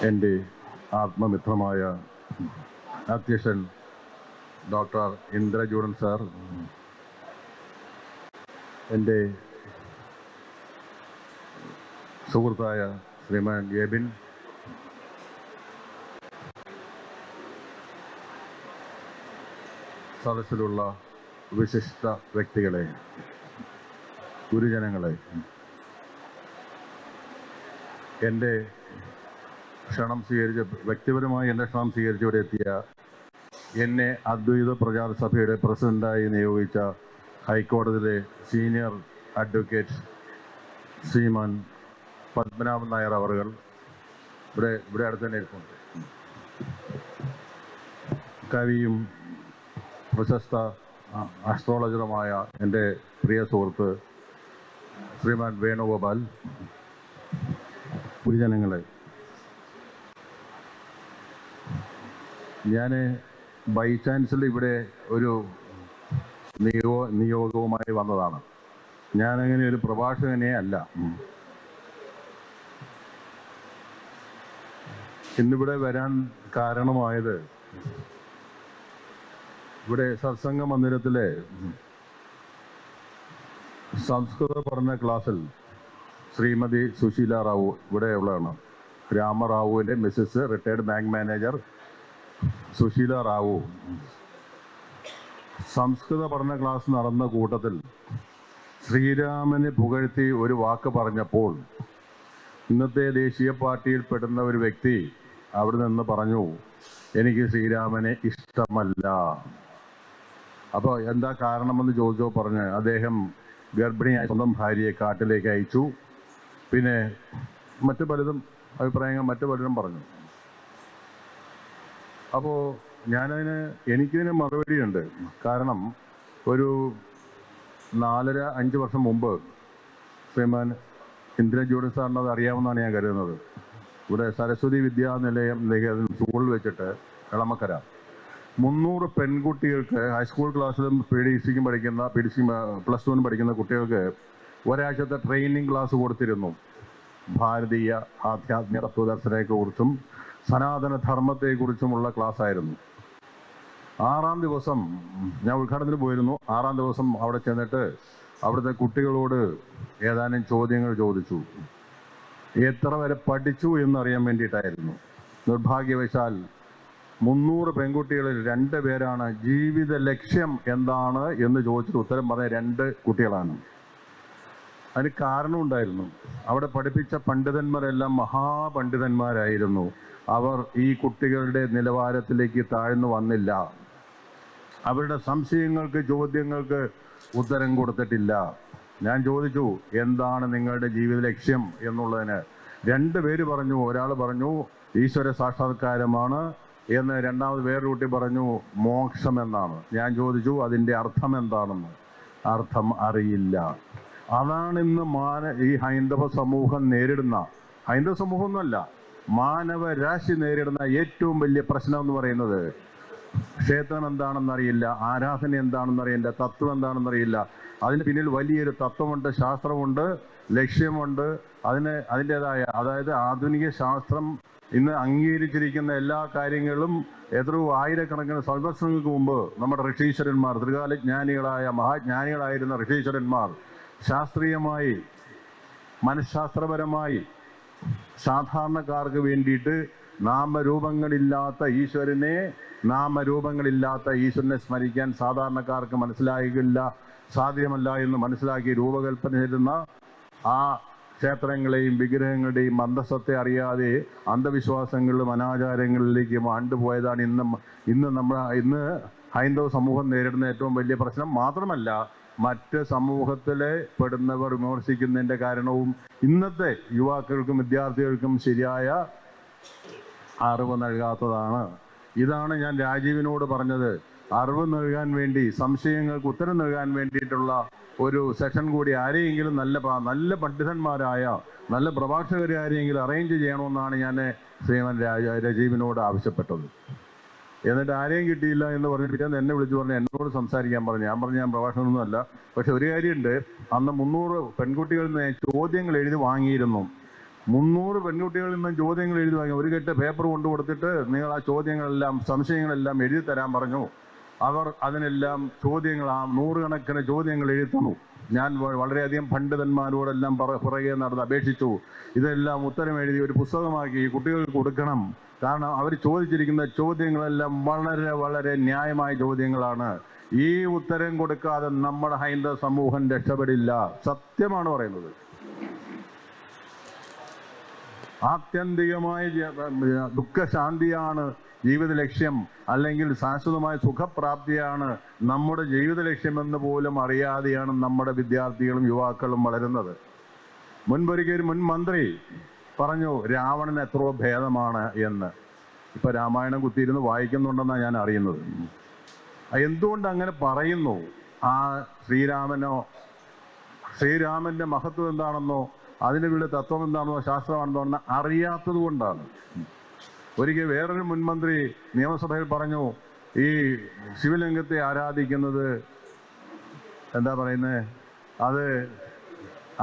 എൻ്റെ ആത്മമിത്രമായ അധ്യക്ഷൻ doctor ഇന്ദ്രജൂഡൻ sir, എൻ്റെ സുഹൃത്തായ ശ്രീമാൻ എബിൻ, സദസ്സിലുള്ള വിശിഷ്ട വ്യക്തികളെ, ഗുരുജനങ്ങളെ, എൻ്റെ ക്ഷണം സ്വീകരിച്ച് വ്യക്തിപരമായി എൻ്റെ ക്ഷണം സ്വീകരിച്ച് ഇവിടെ എത്തിയ എന്നെ അദ്വൈത പ്രചാര സഭയുടെ പ്രസിഡൻ്റായി നിയോഗിച്ച ഹൈക്കോടതിയിലെ സീനിയർ അഡ്വക്കേറ്റ് ശ്രീമാൻ പത്മനാഭൻ നായർ അവറുകൾ ഇവിടെ അടുത്ത് തന്നെ ഇരിപ്പുണ്ട്. കവിയും പ്രശസ്ത ആസ്ട്രോളജറുമായ എൻ്റെ പ്രിയ സുഹൃത്ത് ശ്രീമാൻ വേണുഗോപാൽ, ഗുരുജനങ്ങളെ, ഞാൻ ബൈ ചാൻസിൽ ഇവിടെ ഒരു നിയോഗവുമായി വന്നതാണ്. ഞാനങ്ങനെ ഒരു പ്രഭാഷകനെ അല്ല. ഇന്നിവിടെ വരാൻ കാരണമായത്, ഇവിടെ സത്സംഗ മന്ദിരത്തിലെ സംസ്കൃത പഠന ക്ലാസ്സിൽ ശ്രീമതി സുശീല റാവു ഇവിടെ ഉള്ളതാണ്. രാമറാവുവിൻ്റെ Mrs, retired bank manager Sushila Rao സംസ്കൃത പഠന ക്ലാസ് നടന്ന കൂട്ടത്തിൽ ശ്രീരാമനെ പുകഴ്ത്തി ഒരു വാക്ക് പറഞ്ഞപ്പോൾ ഇന്നത്തെ ദേശീയ പാർട്ടിയിൽ പെടുന്ന ഒരു വ്യക്തി അവിടെ നിന്ന് പറഞ്ഞു, എനിക്ക് ശ്രീരാമനെ ഇഷ്ടമല്ല. അപ്പോൾ എന്താ കാരണമെന്ന് ചോദിച്ചോ പറഞ്ഞ് അദ്ദേഹം ഗർഭിണിയായ സ്വന്തം ഭാര്യയെ കാട്ടിലേക്ക് അയച്ചു. പിന്നെ മറ്റു പലതും അഭിപ്രായങ്ങൾ മറ്റു പലരും പറഞ്ഞു. അപ്പോൾ എനിക്കിതിന് മറുപടിയുണ്ട്. കാരണം ഒരു 4-5 വർഷം മുമ്പ് ശ്രീമാൻ ഇന്ദ്രജൂഡൻ സാറിന് അത് അറിയാമെന്നാണ് ഞാൻ കരുതുന്നത്. ഇവിടെ സരസ്വതി വിദ്യാനിലയം സ്കൂളിൽ വെച്ചിട്ട് എളമക്കര 300 പെൺകുട്ടികൾക്ക് ഹൈസ്കൂൾ ക്ലാസ്സിലും PDCക്കും പഠിക്കുന്ന +2 പഠിക്കുന്ന കുട്ടികൾക്ക് ഒരാഴ്ചത്തെ ട്രെയിനിങ് ക്ലാസ് കൊടുത്തിരുന്നു. ഭാരതീയ ആധ്യാത്മിക തത്വദർശനത്തെക്കുറിച്ചും സനാതന ധർമ്മത്തെക്കുറിച്ചുമുള്ള ക്ലാസ് ആയിരുന്നു. 6-ാം ദിവസം ഞാൻ ഉദ്ഘാടനത്തിന് പോയിരുന്നു. 6-ാം ദിവസം അവിടെ ചെന്നിട്ട് അവിടുത്തെ കുട്ടികളോട് ഏതാനും ചോദ്യങ്ങൾ ചോദിച്ചു. എത്ര വരെ പഠിച്ചു എന്നറിയാൻ വേണ്ടിയിട്ടായിരുന്നു. നിർഭാഗ്യവശാൽ 300 പെൺകുട്ടികളിൽ 2 പേരാണ് ജീവിത ലക്ഷ്യം എന്താണ് എന്ന് ചോദിച്ചിട്ട് ഉത്തരം പറഞ്ഞ 2 കുട്ടികളാണ്. അതിന് കാരണമുണ്ടായിരുന്നു. അവിടെ പഠിപ്പിച്ച പണ്ഡിതന്മാരെല്ലാം മഹാപണ്ഡിതന്മാരായിരുന്നു. അവർ ഈ കുട്ടികളുടെ നിലവാരത്തിലേക്ക് താഴ്ന്നു വന്നില്ല. അവരുടെ സംശയങ്ങൾക്ക്, ചോദ്യങ്ങൾക്ക് ഉത്തരം കൊടുത്തിട്ടില്ല. ഞാൻ ചോദിച്ചു, എന്താണ് നിങ്ങളുടെ ജീവിത ലക്ഷ്യം എന്നുള്ളതിന് 2 പേര് പറഞ്ഞു. ഒരാൾ പറഞ്ഞു ഈശ്വര സാക്ഷാത്കാരമാണ് എന്ന്, രണ്ടാമത് വേറൊരു കുട്ടി പറഞ്ഞു മോക്ഷം എന്നാണ്. ഞാൻ ചോദിച്ചു അതിൻ്റെ അർത്ഥം എന്താണെന്ന്. അർത്ഥം അറിയില്ല. അതാണിന്ന് ഈ ഹൈന്ദവ സമൂഹം നേരിടുന്ന, ഹൈന്ദവ സമൂഹമൊന്നുമല്ല, മാനവരാശി നേരിടുന്ന ഏറ്റവും വലിയ പ്രശ്നം എന്ന് പറയുന്നത്. ക്ഷേത്രം എന്താണെന്നറിയില്ല, ആരാധന എന്താണെന്നറിയില്ല, തത്വം എന്താണെന്നറിയില്ല. അതിന് പിന്നിൽ വലിയൊരു തത്വമുണ്ട്, ശാസ്ത്രമുണ്ട്, ലക്ഷ്യമുണ്ട്. അതിൻ്റെതായ, അതായത് ആധുനിക ശാസ്ത്രം ഇന്ന് അംഗീകരിച്ചിരിക്കുന്ന എല്ലാ കാര്യങ്ങളും എത്രയോ ആയിരക്കണക്കിന് സഹസ്രങ്ങൾക്ക് മുമ്പ് നമ്മുടെ ഋഷീശ്വരന്മാർ, ത്രികാലജ്ഞാനികളായ മഹാജ്ഞാനികളായിരുന്ന ഋഷീശ്വരന്മാർ ശാസ്ത്രീയമായി, മനഃശാസ്ത്രപരമായി സാധാരണക്കാർക്ക് വേണ്ടിയിട്ട് നാമരൂപങ്ങളില്ലാത്ത ഈശ്വരനെ സ്മരിക്കാൻ സാധാരണക്കാർക്ക് സാധ്യമല്ല എന്ന് മനസ്സിലാക്കി രൂപകൽപ്പന ചെയ്യുന്ന ആ ക്ഷേത്രങ്ങളെയും വിഗ്രഹങ്ങളുടെയും അന്തസ്സത്തെ അറിയാതെ അന്ധവിശ്വാസങ്ങളിലും അനാചാരങ്ങളിലേക്കും ആണ്ടുപോയതാണ് ഇന്ന് ഹൈന്ദവ സമൂഹം നേരിടുന്ന ഏറ്റവും വലിയ പ്രശ്നം. മാത്രമല്ല, മറ്റ് സമൂഹത്തിലെ പെടുന്നവർ വിമർശിക്കുന്നതിൻ്റെ കാരണവും ഇന്നത്തെ യുവാക്കൾക്കും വിദ്യാർത്ഥികൾക്കും ശരിയായ അറിവ് നൽകാത്തതാണ്. ഇതാണ് ഞാൻ രാജീവിനോട് പറഞ്ഞത്. അറിവ് നൽകാൻ വേണ്ടി, സംശയങ്ങൾക്ക് ഉത്തരം നൽകാൻ വേണ്ടിയിട്ടുള്ള ഒരു സെഷൻ കൂടി ആരെയെങ്കിലും നല്ല പണ്ഡിതന്മാരായ നല്ല പ്രഭാഷകരെ ആരെയെങ്കിലും അറേഞ്ച് ചെയ്യണമെന്നാണ് ഞാൻ ശ്രീമാൻ രാജീവിനോട് ആവശ്യപ്പെട്ടത്. എന്നിട്ട് ആരെയും കിട്ടിയില്ല എന്ന് പറഞ്ഞിട്ട് എന്നെ വിളിച്ചു പറഞ്ഞു എന്നോട് സംസാരിക്കാൻ പറഞ്ഞു. ഞാൻ പ്രഭാഷണമൊന്നുമല്ല. പക്ഷെ ഒരു കാര്യമുണ്ട്, അന്ന് 300 പെൺകുട്ടികളിൽ നിന്ന് ചോദ്യങ്ങൾ എഴുതി വാങ്ങിയിരുന്നു. 300 പെൺകുട്ടികളിൽ നിന്നും ചോദ്യങ്ങൾ എഴുതി വാങ്ങി. ഒരു കെട്ട് പേപ്പർ കൊണ്ടു കൊടുത്തിട്ട് നിങ്ങൾ ആ ചോദ്യങ്ങളെല്ലാം സംശയങ്ങളെല്ലാം എഴുതി തരാൻ പറഞ്ഞു. അവർ അതിനെല്ലാം ചോദ്യങ്ങൾ, ആ 100 കണക്കിന് ചോദ്യങ്ങൾ എഴുതി തന്നു. ഞാൻ വളരെയധികം പണ്ഡിതന്മാരോടെല്ലാം പുറകെ നടന്ന് അപേക്ഷിച്ചു. ഇതെല്ലാം ഉത്തരം എഴുതി ഒരു പുസ്തകമാക്കി കുട്ടികൾക്ക് കൊടുക്കണം. കാരണം അവർ ചോദിച്ചിരിക്കുന്ന ചോദ്യങ്ങളെല്ലാം വളരെ വളരെ ന്യായമായ ചോദ്യങ്ങളാണ്. ഈ ഉത്തരം കൊടുക്കാതെ നമ്മുടെ ഹൈന്ദവ സമൂഹം രക്ഷപ്പെടില്ല. സത്യമാണ് പറയുന്നത്. ആത്യന്തികമായ ദുഃഖശാന്തിയാണ് ജീവിത ലക്ഷ്യം, അല്ലെങ്കിൽ ശാശ്വതമായ സുഖപ്രാപ്തിയാണ് നമ്മുടെ ജീവിത ലക്ഷ്യമെന്ന് പോലും അറിയാതെയാണ് നമ്മുടെ വിദ്യാർത്ഥികളും യുവാക്കളും വളരുന്നത്. മുൻപൊരിക്കൽ മുൻ മന്ത്രി പറഞ്ഞു രാവണൻ എത്രയോ ഭേദമാണ് എന്ന്. ഇപ്പൊ രാമായണം കുത്തിയിരുന്ന് വായിക്കുന്നുണ്ടെന്നാണ് ഞാൻ അറിയുന്നത്. എന്തുകൊണ്ട് അങ്ങനെ പറയുന്നു? ആ ശ്രീരാമന്റെ മഹത്വം എന്താണെന്നോ അതിൻ്റെ വീട് തത്വം എന്താണെന്നോ ശാസ്ത്രമാണെന്നോ അറിയാത്തത് കൊണ്ടാണ്. ഒരിക്കൽ വേറൊരു മുൻമന്ത്രി നിയമസഭയിൽ പറഞ്ഞു ഈ ശിവലിംഗത്തെ ആരാധിക്കുന്നത് എന്താ പറയുന്നത്, അത്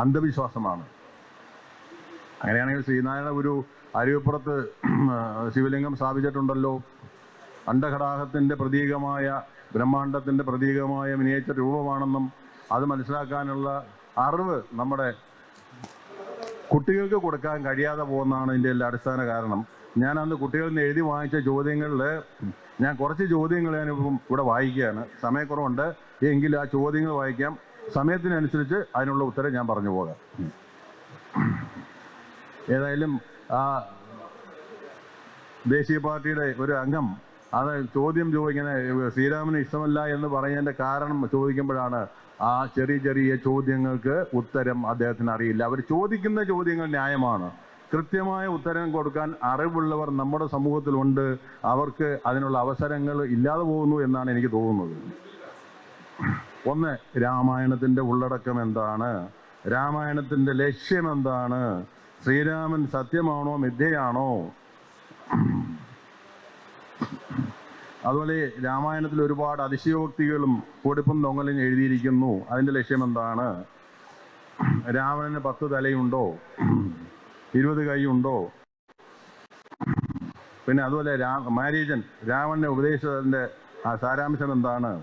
അന്ധവിശ്വാസമാണ്. അങ്ങനെയാണെങ്കിൽ ശ്രീനാരായണ ഗുരു അരുവിപ്പുറത്ത് ശിവലിംഗം സ്ഥാപിച്ചിട്ടുണ്ടല്ലോ. അണ്ഡഘടാകത്തിൻ്റെ പ്രതീകമായ, ബ്രഹ്മാണ്ടത്തിൻ്റെ പ്രതീകമായ മിനിയേച്ചർ രൂപമാണെന്നും അത് മനസ്സിലാക്കാനുള്ള അറിവ് നമ്മുടെ കുട്ടികൾക്ക് കൊടുക്കാൻ കഴിയാതെ പോകുന്നതാണ് ഇതിൻ്റെ എല്ലാ അടിസ്ഥാന കാരണം. ഞാൻ അന്ന് കുട്ടികളിൽ നിന്ന് എഴുതി വാങ്ങിച്ച ചോദ്യങ്ങളിൽ ഞാൻ കുറച്ച് ചോദ്യങ്ങൾ ഞാനിപ്പം ഇവിടെ വായിക്കുകയാണ്. സമയക്കുറവുണ്ട്, എങ്കിൽ ആ ചോദ്യങ്ങൾ വായിക്കാം. സമയത്തിനനുസരിച്ച് അതിനുള്ള ഉത്തരം ഞാൻ പറഞ്ഞു പോകാം. ഏതായാലും ആ ദേശീയ പാർട്ടിയുടെ ഒരു അംഗം അത് ചോദ്യം ചോദിക്കുന്ന ശ്രീരാമന് ഇഷ്ടമല്ല എന്ന് പറയുന്നതിൻ്റെ കാരണം ചോദിക്കുമ്പോഴാണ് ആ ചെറിയ ചെറിയ ചോദ്യങ്ങൾക്ക് ഉത്തരം അദ്ദേഹത്തിന് അറിയില്ല. അവർ ചോദിക്കുന്ന ചോദ്യങ്ങൾ ന്യായമാണ്. കൃത്യമായ ഉത്തരം കൊടുക്കാൻ അറിവുള്ളവർ നമ്മുടെ സമൂഹത്തിലുണ്ട്. അവർക്ക് അതിനുള്ള അവസരങ്ങൾ ഇല്ലാതെ പോകുന്നു എന്നാണ് എനിക്ക് തോന്നുന്നത്. ഒന്ന്, രാമായണത്തിൻ്റെ ഉള്ളടക്കം എന്താണ്? രാമായണത്തിൻ്റെ ലക്ഷ്യം എന്താണ്? ശ്രീരാമൻ സത്യമാണോ മിഥ്യയാണോ? അതുപോലെ രാമായണത്തിൽ ഒരുപാട് അതിശയോക്തികളും പൊടിപ്പും തൊങ്ങലും എഴുതിയിരിക്കുന്നു. അതിൻ്റെ ലക്ഷ്യം എന്താണ്? രാവണന് 10 തലയുണ്ടോ? 20 കൈയുണ്ടോ? പിന്നെ അതുപോലെ മാരീചൻ രാവണനെ ഉപദേശിച്ചതിൻ്റെ ആ സാരാംശം എന്താണ്?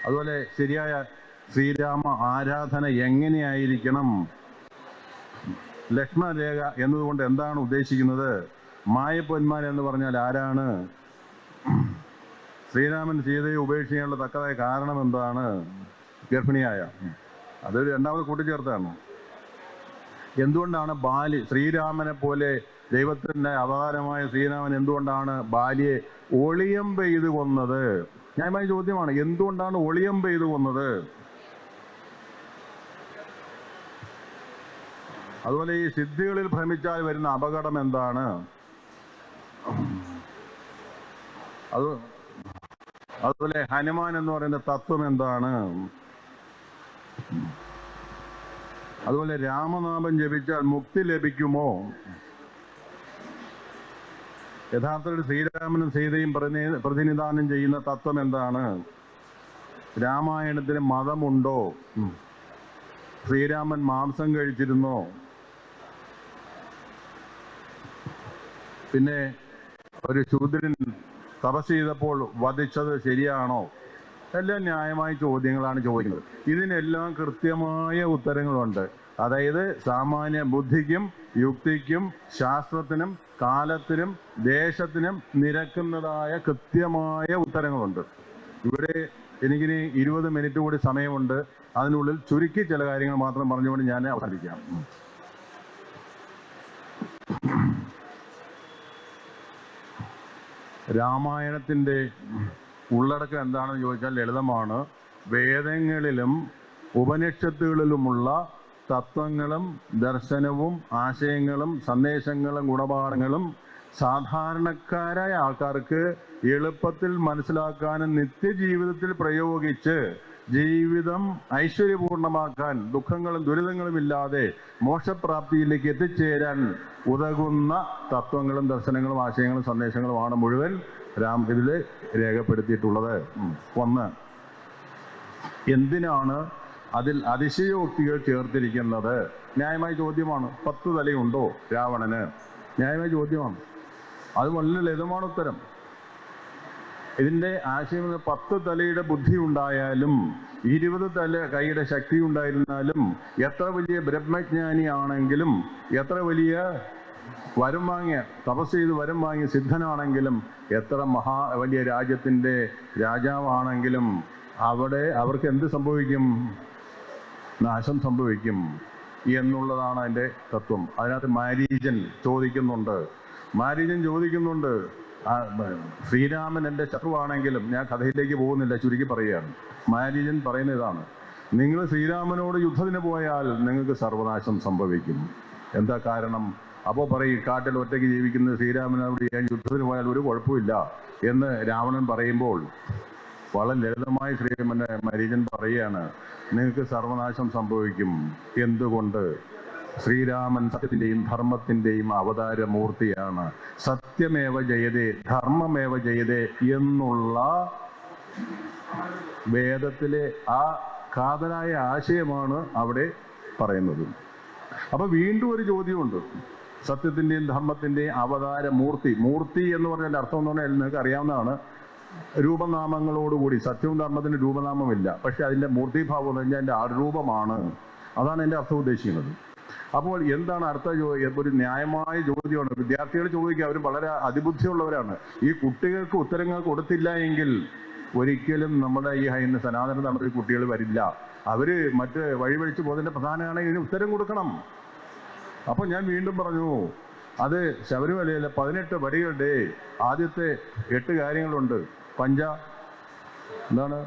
അതുപോലെ ശരിയായ ശ്രീരാമ ആരാധന എങ്ങനെയായിരിക്കണം? ലക്ഷ്മണരേഖ എന്നതുകൊണ്ട് എന്താണ് ഉദ്ദേശിക്കുന്നത്? മായപ്പൊന്മാൻ എന്ന് പറഞ്ഞാൽ ആരാണ്? ശ്രീരാമൻ സീതയെ ഉപേക്ഷിക്കാനുള്ള തക്കതായ കാരണം എന്താണ്? ഗർഭിണിയായ, അതൊരു രണ്ടാമത് കൂട്ടിച്ചേർത്താണ്. എന്തുകൊണ്ടാണ് ശ്രീരാമനെ പോലെ ദൈവത്തിൻ്റെ അവതാരമായ ശ്രീരാമൻ എന്തുകൊണ്ടാണ് ബാലിയെ ഒളിയം പെയ്ത് കൊന്നത്? ന്യായമായ ചോദ്യമാണ്. എന്തുകൊണ്ടാണ് ഒളിയം പെയ്ത് കൊന്നത്? അതുപോലെ ഈ സിദ്ധികളിൽ ഭ്രമിച്ചാൽ വരുന്ന അപകടം എന്താണ്? അതുപോലെ ഹനുമാൻ എന്ന് പറയുന്ന തത്വം എന്താണ്? അതുപോലെ രാമനാമം ജപിച്ചാൽ മുക്തി ലഭിക്കുമോ? യഥാർത്ഥത്തിൽ ശ്രീരാമനും സീതയും പ്രതിനിധാനം ചെയ്യുന്ന തത്വം എന്താണ്? രാമായണത്തിന് മതമുണ്ടോ? ശ്രീരാമൻ മാംസം കഴിച്ചിരുന്നോ? പിന്നെ ഒരു ശൂദ്രൻ തപസ് ചെയ്തപ്പോൾ വധിച്ചത് ശരിയാണോ? എല്ലാം ന്യായമായ ചോദ്യങ്ങളാണ് ചോദിക്കുന്നത്. ഇതിനെല്ലാം കൃത്യമായ ഉത്തരങ്ങളുണ്ട്. അതായത് സാമാന്യ ബുദ്ധിക്കും യുക്തിക്കും ശാസ്ത്രത്തിനും കാലത്തിനും ദേശത്തിനും നിരക്കുന്നതായ കൃത്യമായ ഉത്തരങ്ങളുണ്ട്. ഇവിടെ എനിക്കിനി 20 മിനിറ്റ് കൂടി സമയമുണ്ട്. അതിനുള്ളിൽ ചുരുക്കി ചില കാര്യങ്ങൾ മാത്രം പറഞ്ഞുകൊണ്ട് ഞാൻ അവസാനിപ്പിക്കാം. രാമായണത്തിൻ്റെ ഉള്ളടക്കം എന്താണെന്ന് ചോദിച്ചാൽ ലളിതമാണ്. വേദങ്ങളിലും ഉപനിഷത്തുകളിലുമുള്ള തത്വങ്ങളും ദർശനവും ആശയങ്ങളും സന്ദേശങ്ങളും ഗുണപാഠങ്ങളും സാധാരണക്കാരായ ആൾക്കാർക്ക് എളുപ്പത്തിൽ മനസ്സിലാക്കാനും നിത്യജീവിതത്തിൽ പ്രയോഗിച്ച് ജീവിതം ഐശ്വര്യപൂർണമാക്കാൻ ദുഃഖങ്ങളും ദുരിതങ്ങളും ഇല്ലാതെ മോക്ഷപ്രാപ്തിയിലേക്ക് എത്തിച്ചേരാൻ ഉതകുന്ന തത്വങ്ങളും ദർശനങ്ങളും ആശയങ്ങളും സന്ദേശങ്ങളുമാണ് മുഴുവൻ ഇതിൽ രേഖപ്പെടുത്തിയിട്ടുള്ളത്. ഒന്ന്, എന്തിനാണ് അതിൽ അതിശയോക്തികൾ ചേർത്തിരിക്കുന്നത്? ന്യായമായ ചോദ്യമാണ്. 10 തലയുണ്ടോ രാവണന്? ന്യായമായ ചോദ്യമാണ്. അത് വളരെ ലളിതമാണ് ഉത്തരം. ഇതിൻ്റെ ആശയം 10 തലയുടെ ബുദ്ധി ഉണ്ടായാലും 20 തല കൈയുടെ ശക്തി ഉണ്ടായിരുന്നാലും എത്ര വലിയ ബ്രഹ്മജ്ഞാനിയാണെങ്കിലും എത്ര വലിയ വരം വാങ്ങിയ തപസ് ചെയ്ത് വരം വാങ്ങിയ സിദ്ധനാണെങ്കിലും എത്ര വലിയ രാജ്യത്തിൻ്റെ രാജാവാണെങ്കിലും അവർക്ക് എന്ത് സംഭവിക്കും? നാശം സംഭവിക്കും എന്നുള്ളതാണ് അതിൻ്റെ തത്വം. അതിനകത്ത് മാരീചൻ ചോദിക്കുന്നുണ്ട്. ശ്രീരാമൻ എൻ്റെ ശത്രുവാണെങ്കിലും, ഞാൻ കഥയിലേക്ക് പോകുന്നില്ല, ചുരുക്കി പറയുകയാണ്. മാരീചൻ പറയുന്ന ഇതാണ്: നിങ്ങൾ ശ്രീരാമനോട് യുദ്ധത്തിന് പോയാൽ നിങ്ങൾക്ക് സർവനാശം സംഭവിക്കും. എന്താ കാരണം? അപ്പോൾ പറയും, കാട്ടിൽ ഒറ്റയ്ക്ക് ജീവിക്കുന്ന ശ്രീരാമനോട് ഞാൻ യുദ്ധത്തിന് പോയാൽ ഒരു കുഴപ്പമില്ല എന്ന് രാവണൻ പറയുമ്പോൾ വളരെ ലളിതമായി മാരീചൻ പറയുകയാണ്, നിങ്ങൾക്ക് സർവനാശം സംഭവിക്കും. എന്തുകൊണ്ട്? ശ്രീരാമൻ സത്യത്തിൻ്റെയും ധർമ്മത്തിൻ്റെയും അവതാരമൂർത്തിയാണ്. സത്യമേവ ജയതേ ധർമ്മമേവ ജയതേ എന്നുള്ള വേദത്തിലെ ആ കാതലായ ആശയമാണ് അവിടെ പറയുന്നത്. അപ്പൊ വീണ്ടും ഒരു ചോദ്യമുണ്ട്. സത്യത്തിൻ്റെയും ധർമ്മത്തിൻ്റെയും അവതാരമൂർത്തി. മൂർത്തി എന്ന് പറഞ്ഞതിൻ്റെ അർത്ഥം എന്ന് പറഞ്ഞാൽ നിങ്ങൾക്ക് അറിയാവുന്നതാണ്. രൂപനാമങ്ങളോടുകൂടി. സത്യവും ധർമ്മത്തിന് രൂപനാമമില്ല, പക്ഷെ അതിൻ്റെ മൂർത്തിഭാവം എന്ന് പറഞ്ഞാൽ അതിൻ്റെ ആരൂപമാണ്. അതാണ് എൻ്റെ അർത്ഥം ഉദ്ദേശിക്കുന്നത്. അപ്പോൾ എന്താണ് അർത്ഥ? ഒരു ന്യായമായ ചോദ്യമാണ്. വിദ്യാർത്ഥികൾ ചോദിക്കുക, അവർ വളരെ അതിബുദ്ധിയുള്ളവരാണ്. ഈ കുട്ടികൾക്ക് ഉത്തരങ്ങൾ കൊടുത്തില്ല എങ്കിൽ ഒരിക്കലും നമ്മുടെ ഈ സനാതന ധർമ്മത്തിൽ കുട്ടികൾ വരില്ല. അവര് മറ്റ് വഴിവഴിച്ച് പോകുന്നതിൻ്റെ പ്രധാനമാണ് ഇതിന് ഉത്തരം കൊടുക്കണം. അപ്പോൾ ഞാൻ വീണ്ടും പറഞ്ഞു, അത് ശബരിമലയിലെ 18 പടികളുടെ ആദ്യത്തെ 8 കാര്യങ്ങളുണ്ട്. എന്താണ്?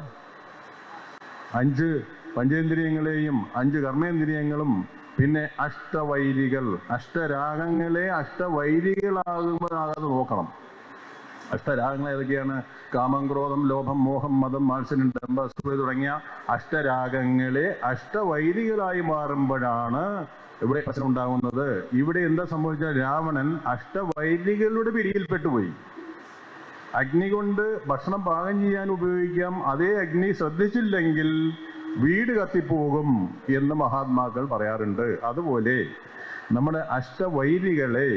5 പഞ്ചേന്ദ്രിയങ്ങളെയും 5 കർമ്മേന്ദ്രിയങ്ങളും പിന്നെ അഷ്ടവൈരികൾ. അഷ്ടരാഗങ്ങളെ അഷ്ടവൈരികളാകുമ്പോഴാകാതെ നോക്കണം. അഷ്ടരാഗങ്ങൾ ഏതൊക്കെയാണ്? കാമം, ക്രോധം, ലോഭം, മോഹം, മതം, മാത്സര്യം, ദമ്പ, അസൂയ തുടങ്ങിയ അഷ്ടരാഗങ്ങളെ അഷ്ടവൈരികളായി മാറുമ്പോഴാണ് ഇവിടെ പ്രശ്നം ഉണ്ടാകുന്നത്. ഇവിടെ എന്താ സംഭവിച്ചാൽ രാവണൻ അഷ്ടവൈരികളുടെ പിടിയിൽപ്പെട്ടുപോയി. അഗ്നി കൊണ്ട് ഭക്ഷണം പാകം ചെയ്യാൻ ഉപയോഗിക്കാം. അതേ അഗ്നി ശ്രദ്ധിച്ചില്ലെങ്കിൽ വീട് കത്തിപ്പോകും എന്ന് മഹാത്മാക്കൾ പറയാറുണ്ട്. അതുപോലെ നമ്മുടെ അഷ്ടവൈരികളെ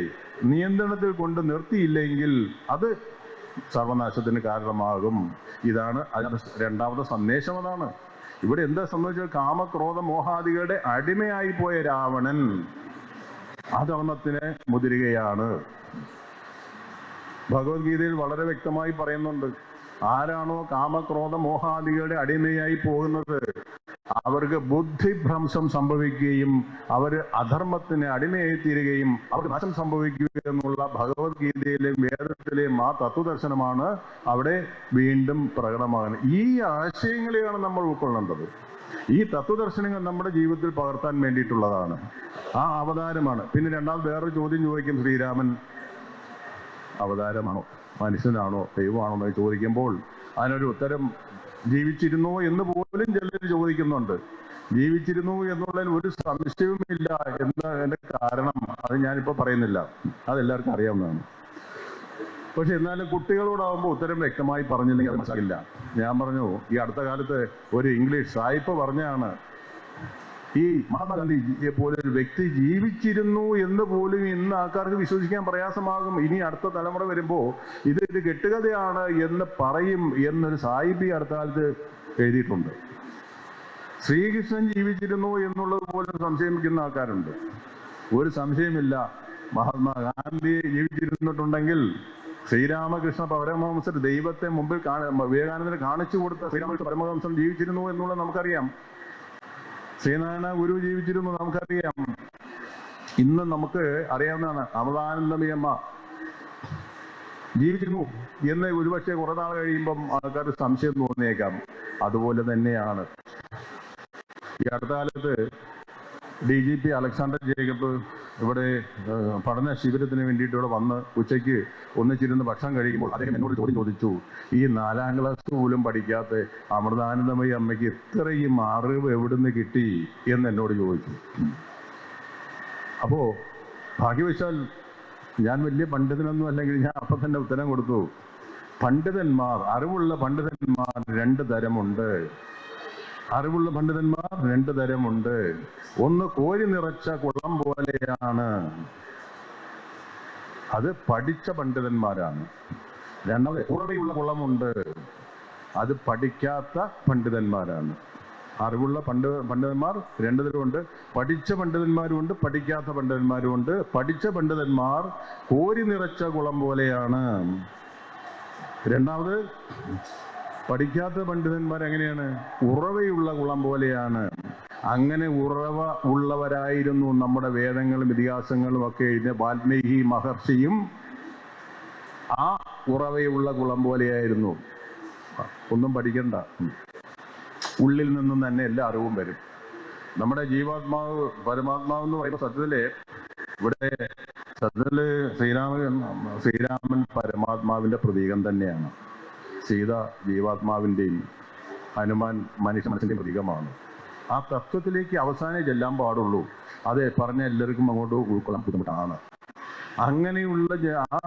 നിയന്ത്രണത്തിൽ കൊണ്ട് നിർത്തിയില്ലെങ്കിൽ അത് സർവനാശത്തിന് കാരണമാകും. ഇതാണ് അതിന്റെ രണ്ടാമത്തെ സന്ദേശം. അതാണ് ഇവിടെ എന്താ സംഭവിച്ചാൽ കാമക്രോധ മോഹാദികളുടെ അടിമയായി പോയ രാവണൻ അധർമ്മത്തിന് മുതിരുകയാണ്. ഭഗവത്ഗീതയിൽ വളരെ വ്യക്തമായി പറയുന്നുണ്ട്, ആരാണോ കാമക്രോധ മോഹാദികളുടെ അടിമയായി പോകുന്നത് അവർക്ക് ബുദ്ധിഭ്രംശം സംഭവിക്കുകയും അവർ അധർമ്മത്തിന് അടിമയായി തീരുകയും അവർക്ക് നാശം സംഭവിക്കുക എന്നുള്ള ഭഗവത്ഗീതയിലെയും വേദത്തിലെയും ആ തത്വദർശനമാണ് അവിടെ വീണ്ടും പ്രകടമാകുന്നത്. ഈ ആശയങ്ങളെയാണ് നമ്മൾ ഉൾക്കൊള്ളേണ്ടത്. ഈ തത്വദർശനങ്ങൾ നമ്മുടെ ജീവിതത്തിൽ പകർത്താൻ വേണ്ടിയിട്ടുള്ളതാണ്. ആ അവതാരമാണ്. പിന്നെ രണ്ടാമത് വേറൊരു ചോദ്യം ചോദിക്കും, ശ്രീരാമൻ അവതാരമാണോ, മനുഷ്യനാണോ, ദൈവമാണോ എന്ന് ചോദിക്കുമ്പോൾ അതിനൊരു ഉത്തരം ജീവിച്ചിരുന്നോ എന്ന് പോലും ചിലർ ചോദിക്കുന്നുണ്ട്. ജീവിച്ചിരുന്നു എന്നുള്ളതിൽ ഒരു സംശയവുമില്ല. എന്താ എൻ്റെ കാരണം അത് ഞാനിപ്പോൾ പറയുന്നില്ല, അതെല്ലാവർക്കും അറിയാവുന്നതാണ്. പക്ഷെ എന്നാലും കുട്ടികളോടാവുമ്പോൾ ഉത്തരം വ്യക്തമായി പറഞ്ഞില്ലെങ്കിൽ അത് മനസ്സിലാകില്ല. ഞാൻ പറഞ്ഞു, ഈ അടുത്ത കാലത്ത് ഒരു ഇംഗ്ലീഷ് സായിപ്പ് പറഞ്ഞാണ്, ഈ മഹാത്മാഗാന്ധിയെ പോലെ ഒരു വ്യക്തി ജീവിച്ചിരുന്നു എന്ന് പോലും ഇന്ന് ആൾക്കാർക്ക് വിശ്വസിക്കാൻ പ്രയാസമാകും. ഇനി അടുത്ത തലമുറ വരുമ്പോൾ ഇത് കെട്ടുകഥയാണ് എന്ന് പറയും എന്നൊരു സായിപ്പ് അടുത്ത കാലത്ത് എഴുതിയിട്ടുണ്ട്. ശ്രീകൃഷ്ണൻ ജീവിച്ചിരുന്നു എന്നുള്ളത് പോലും സംശയിക്കുന്ന ആൾക്കാരുണ്ട്. ഒരു സംശയമില്ല, മഹാത്മാഗാന്ധി ജീവിച്ചിരുന്നിട്ടുണ്ടെങ്കിൽ ശ്രീരാമകൃഷ്ണ പരമഹംസർ ദൈവത്തെ മുമ്പിൽ വിവേകാനന്ദന് കാണിച്ചു കൊടുത്ത ശ്രീരാമകൃഷ്ണ പരമഹംസൻ ജീവിച്ചിരുന്നു എന്നുള്ളത് നമുക്കറിയാം. ശ്രീനാരായണ ഗുരു ജീവിച്ചിരുന്നു നമുക്കറിയാം. ഇന്ന് നമുക്ക് അറിയാവുന്നതാണ്, അമൃതാനന്ദമയമ്മ ജീവിച്ചിരുന്നു എന്ന് ഒരുപക്ഷെ കുറെ നാൾ കഴിയുമ്പം ആൾക്കാർക്ക് സംശയം തോന്നിയേക്കാം. അതുപോലെ തന്നെയാണ് ഈ അടുത്ത കാലത്ത് DGP അലക്സാണ്ടർ ജേക്കബ് ഇവിടെ പഠന ശിബിരത്തിന് വേണ്ടിയിട്ട് ഇവിടെ വന്ന് ഉച്ചയ്ക്ക് ഒന്നിച്ചിരുന്ന് ഭക്ഷണം കഴിക്കുമ്പോൾ അദ്ദേഹം എന്നോട് ചോദിച്ചു, ഈ 4ാം ക്ലാസ് പോലും പഠിക്കാത്ത അമൃതാനന്ദമയി അമ്മയ്ക്ക് ഇത്രയും അറിവ് എവിടുന്ന് കിട്ടി എന്ന് എന്നോട് ചോദിച്ചു. അപ്പോൾ ഭാഗ്യവശാൽ ഞാൻ വലിയ പണ്ഡിതനൊന്നും അല്ലെങ്കിൽ ഞാൻ അപ്പം തന്നെ ഉത്തരം കൊടുത്തു. പണ്ഡിതന്മാർ, അറിവുള്ള പണ്ഡിതന്മാർ 2 തരമുണ്ട്. അറിവുള്ള പണ്ഡിതന്മാർ 2 തരമുണ്ട്. ഒന്ന് കോരി നിറച്ച കുളം പോലെയാണ്, അത് പഠിച്ച പണ്ഡിതന്മാരാണ്. രണ്ടാമത് ഉറവയുള്ള കുളമുണ്ട്, അത് പഠിക്കാത്ത പണ്ഡിതന്മാരാണ്. അറിവുള്ള പണ്ഡിതന്മാർ 2 തരമുണ്ട്. പഠിച്ച പണ്ഡിതന്മാരുമുണ്ട്, പഠിക്കാത്ത പണ്ഡിതന്മാരുമുണ്ട്. പഠിച്ച പണ്ഡിതന്മാർ കോരി നിറച്ച കുളം പോലെയാണ്. രണ്ടാമത് പഠിക്കാത്ത പണ്ഡിതന്മാർ എങ്ങനെയാണ്? ഉറവയുള്ള കുളം പോലെയാണ്. അങ്ങനെ ഉറവ ഉള്ളവരായിരുന്നു നമ്മുടെ വേദങ്ങളും ഇതിഹാസങ്ങളും ഒക്കെ എഴുതിയ വാൽമീകി മഹർഷിയും ആ ഉറവയുള്ള കുളം പോലെയായിരുന്നു. ഒന്നും പഠിക്കണ്ട, ഉള്ളിൽ നിന്നും തന്നെ എല്ലാ അറിവും വരും. നമ്മുടെ ജീവാത്മാവ് പരമാത്മാവ് എന്ന് പറയുമ്പോൾ സത്യത്തില് ശ്രീരാമൻ പരമാത്മാവിന്റെ പ്രതീകം തന്നെയാണ്. സീത ജീവാത്മാവിൻ്റെയും ഹനുമാൻ മനുഷ്യ മനസ്സിൻ്റെയും പ്രതീകമാണ്. ആ തത്വത്തിലേക്ക് അവസാനം ചെല്ലാൻ പാടുള്ളൂ. അത് പറഞ്ഞ എല്ലാവർക്കും അങ്ങോട്ട് ഉൾക്കൊള്ളാൻ ബുദ്ധിമുട്ടാണ്. അങ്ങനെയുള്ള ആ